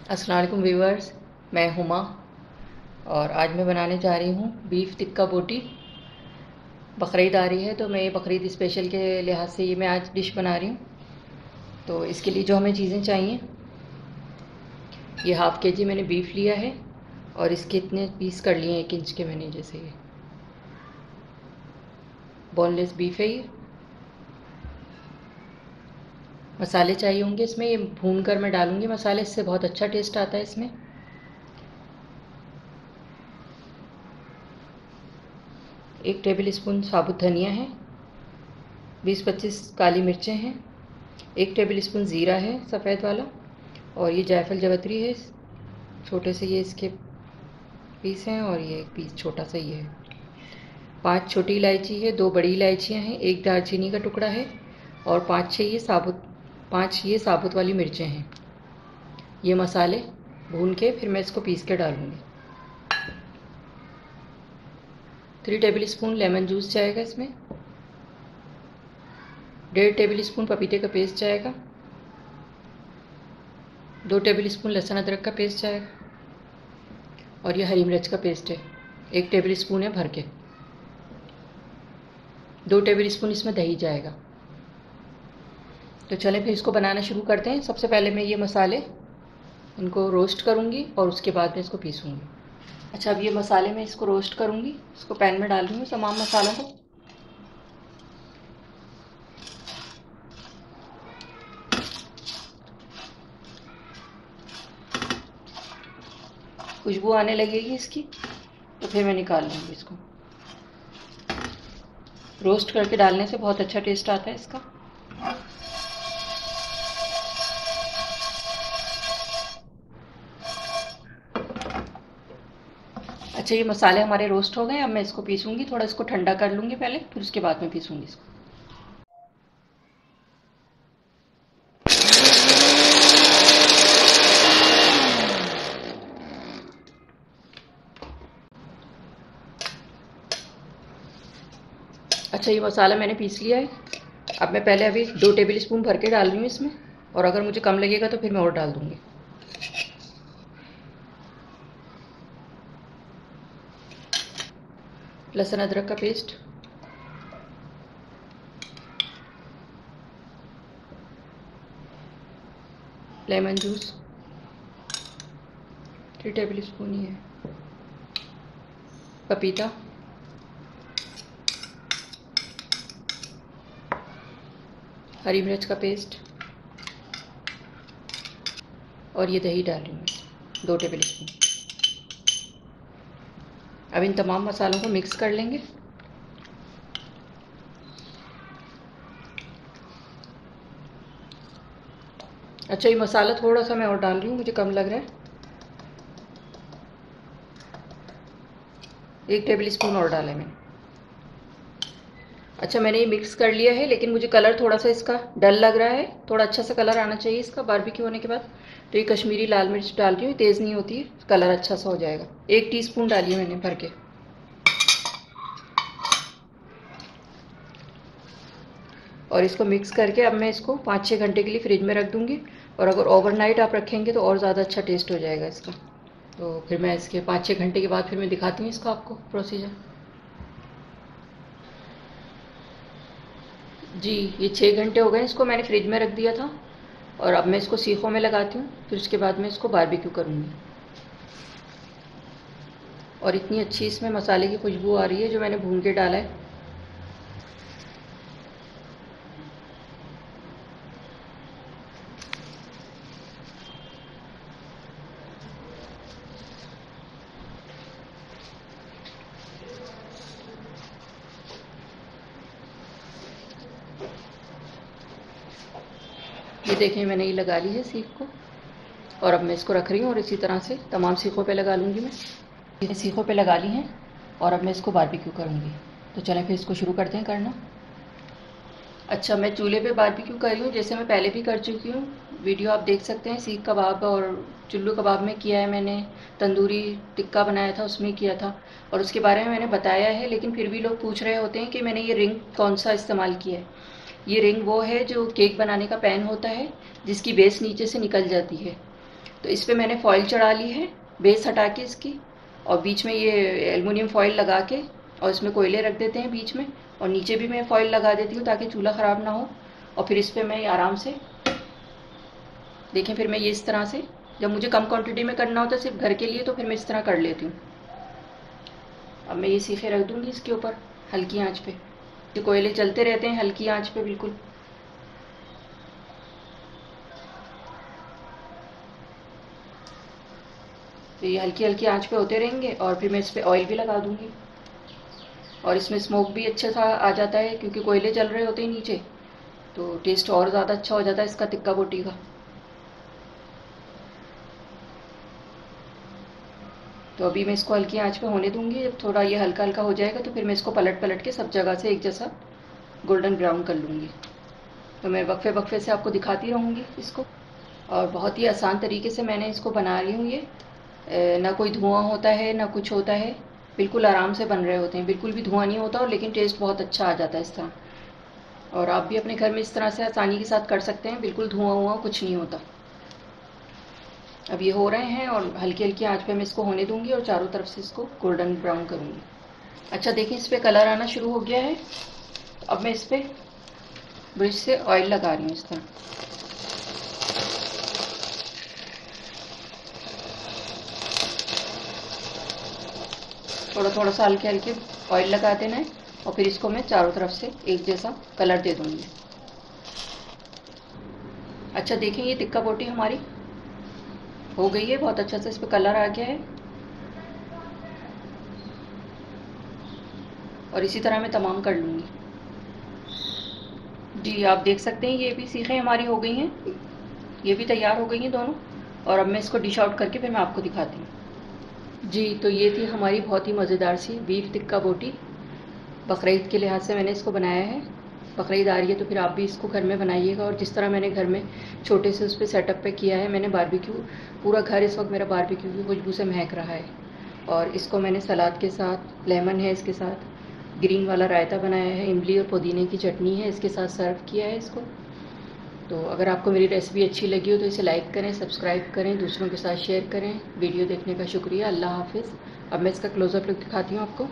अस्सलाम वालेकुम व्यूअर्स, मैं हुमा और आज मैं बनाने जा रही हूँ बीफ टिक्का बोटी। बकरीद आ रही है तो मैं ये बकरीद स्पेशल के लिहाज से ये मैं आज डिश बना रही हूँ। तो इसके लिए जो हमें चीज़ें चाहिए, ये हाफ़ के जी मैंने बीफ लिया है और इसके इतने पीस कर लिए 1 इंच के मैंने, जैसे ये बोनलेस बीफ है। ये मसाले चाहिए होंगे इसमें, ये भून कर मैं डालूँगी मसाले, इससे बहुत अच्छा टेस्ट आता है इसमें। 1 टेबल स्पून साबुत धनिया है, 20-25 काली मिर्चें हैं, 1 टेबल स्पून ज़ीरा है सफ़ेद वाला, और ये जायफल जावित्री है, छोटे से ये इसके पीस हैं, और ये एक पीस छोटा सा ये है। 5 छोटी इलायची है, 2 बड़ी इलायचियाँ हैं, 1 दालचीनी का टुकड़ा है, और 5 ये साबुत वाली मिर्चें हैं। ये मसाले भून के फिर मैं इसको पीस के डालूँगी। 3 टेबल स्पून लेमन जूस जाएगा इसमें, 1.5 टेबल स्पून पपीते का पेस्ट जाएगा, 2 टेबल स्पून लहसुन अदरक का पेस्ट जाएगा, और ये हरी मिर्च का पेस्ट है 1 टेबल स्पून है भर के, 2 टेबल स्पून इसमें दही जाएगा। तो चलें फिर इसको बनाना शुरू करते हैं। सबसे पहले मैं ये मसाले इनको रोस्ट करूँगी और उसके बाद में इसको पीसूँगी। अच्छा, अब ये मसाले मैं इसको रोस्ट करूँगी, इसको पैन में डाल दूँगी तमाम मसालों को। खुशबू आने लगेगी इसकी तो फिर मैं निकाल लूँगी इसको। रोस्ट करके डालने से बहुत अच्छा टेस्ट आता है इसका। अच्छा, ये मसाले हमारे रोस्ट हो गए, अब मैं इसको पीसूँगी। थोड़ा इसको ठंडा कर लूँगी पहले, फिर उसके बाद में पीसूँगी इसको। अच्छा, ये मसाला मैंने पीस लिया है। अब मैं पहले अभी 2 टेबल स्पून भर के डाल रही हूँ इसमें, और अगर मुझे कम लगेगा तो फिर मैं और डाल दूँगी। लहसुन अदरक का paste, lemon juice 3 tablespoon ही है, पपीता, हरी मिर्च का पेस्ट, और ये दही डाल रही हूँ मैं 2 टेबल स्पून। अब इन तमाम मसालों को मिक्स कर लेंगे। अच्छा, ये मसाला थोड़ा सा मैं और डाल रही हूँ, मुझे कम लग रहा है। 1 टेबल स्पून और डाला है मैंने। अच्छा, मैंने ये मिक्स कर लिया है, लेकिन मुझे कलर थोड़ा सा इसका डल लग रहा है। थोड़ा अच्छा सा कलर आना चाहिए इसका बारबेक्यू होने के बाद। तो ये कश्मीरी लाल मिर्च डाल रही हूँ, तेज़ नहीं होती है, कलर अच्छा सा हो जाएगा। 1 टीस्पून डाली है मैंने भर के। और इसको मिक्स करके अब मैं इसको 5-6 घंटे के लिए फ्रिज में रख दूँगी। और अगर ओवरनाइट आप रखेंगे तो और ज़्यादा अच्छा टेस्ट हो जाएगा इसका। तो फिर मैं इसके 5-6 घंटे के बाद फिर मैं दिखाती हूँ इसका आपको प्रोसीजर। जी, ये 6 घंटे हो गए, इसको मैंने फ्रिज में रख दिया था। और अब मैं इसको सीखों में लगाती हूँ, फिर उसके बाद मैं इसको बारबेक्यू करूँगी। और इतनी अच्छी इसमें मसाले की खुशबू आ रही है जो मैंने भून के डाला है। ये देखें, मैंने ये लगा ली है सीख को, और अब मैं इसको रख रही हूँ, और इसी तरह से तमाम सीखों पे लगा लूँगी मैं। ये सीखों पे लगा ली हैं, और अब मैं इसको बारबेक्यू करूँगी। तो चलें फिर इसको शुरू करते हैं करना। अच्छा, मैं चूल्हे पे बारबेक्यू कर रही हूँ, जैसे मैं पहले भी कर चुकी हूँ। वीडियो आप देख सकते हैं, सीख कबाब और चुल्लू कबाब में किया है मैंने। तंदूरी टिक्का बनाया था, उसमें किया था, और उसके बारे में मैंने बताया है। लेकिन फिर भी लोग पूछ रहे होते हैं कि मैंने ये रिंग कौन सा इस्तेमाल किया है। ये रिंग वो है जो केक बनाने का पैन होता है, जिसकी बेस नीचे से निकल जाती है। तो इस पे मैंने फॉइल चढ़ा ली है, बेस हटा के इसकी, और बीच में ये एल्युमिनियम फॉइल लगा के, और इसमें कोयले रख देते हैं बीच में, और नीचे भी मैं फॉइल लगा देती हूँ ताकि चूल्हा ख़राब ना हो। और फिर इस पर मैं आराम से देखें, फिर मैं ये इस तरह से, जब मुझे कम क्वांटिटी में करना होता है सिर्फ घर के लिए, तो फिर मैं इस तरह कर लेती हूँ। अब मैं ये सीखे रख दूँगी इसके ऊपर हल्की आंच पे। ये कोयले चलते रहते हैं हल्की आंच पे बिल्कुल। तो ये हल्की हल्की आंच पे होते रहेंगे, और फिर मैं इस पर ऑयल भी लगा दूँगी, और इसमें स्मोक भी अच्छा सा आ जाता है क्योंकि कोयले जल रहे होते हैं नीचे, तो टेस्ट और ज़्यादा अच्छा हो जाता है इसका टिक्का बोटी का। तो अभी मैं इसको हल्की आंच पे होने दूंगी। जब थोड़ा ये हल्का हल्का हो जाएगा तो फिर मैं इसको पलट पलट के सब जगह से एक जैसा गोल्डन ब्राउन कर लूँगी। तो मैं वक्फे वक्फे से आपको दिखाती रहूँगी इसको, और बहुत ही आसान तरीके से मैंने इसको बना रही हूँ ये। ना कोई धुआं होता है ना कुछ होता है, बिल्कुल आराम से बन रहे होते हैं, बिल्कुल भी धुआं नहीं होता, और लेकिन टेस्ट बहुत अच्छा आ जाता है इस तरह। और आप भी अपने घर में इस तरह से आसानी के साथ कर सकते हैं, बिल्कुल धुआं हुआ कुछ नहीं होता। अब ये हो रहे हैं, और हल्की हल्की आंच पे मैं इसको होने दूंगी, और चारों तरफ से इसको गोल्डन ब्राउन करूँगी। अच्छा देखिए, इस पर कलर आना शुरू हो गया है। अब मैं इस पर ब्रश से ऑयल लगा रही हूँ इस तरह। थोड़ा थोड़ा सा हल्के हल्के ऑयल लगा देना है, और फिर इसको मैं चारों तरफ से एक जैसा कलर दे दूँगी। अच्छा देखें, ये टिक्का बोटी हमारी हो गई है, बहुत अच्छा सा इस पर कलर आ गया है। और इसी तरह मैं तमाम कर लूँगी। जी आप देख सकते हैं ये भी सीखें हमारी हो गई हैं, ये भी तैयार हो गई हैं दोनों। और अब मैं इसको डिश आउट करके फिर मैं आपको दिखाती हूँ। जी तो ये थी हमारी बहुत ही मज़ेदार सी बीफ टिक्का बोटी। बकरीद के लिहाज से मैंने इसको बनाया है। बकरीद आ रही है तो फिर आप भी इसको घर में बनाइएगा, और जिस तरह मैंने घर में छोटे से उस पर सेटअप पे किया है, मैंने बारबेक्यू, पूरा घर इस वक्त मेरा बारबेक्यू की खुशबू से महक रहा है। और इसको मैंने सलाद के साथ, लेमन है इसके साथ, ग्रीन वाला रायता बनाया है, इमली और पुदीने की चटनी है इसके साथ सर्व किया है इसको। तो अगर आपको मेरी रेसिपी अच्छी लगी हो तो इसे लाइक करें, सब्सक्राइब करें, दूसरों के साथ शेयर करें। वीडियो देखने का शुक्रिया। अल्लाह हाफिज़। अब मैं इसका क्लोज़अप लुक दिखाती हूँ आपको।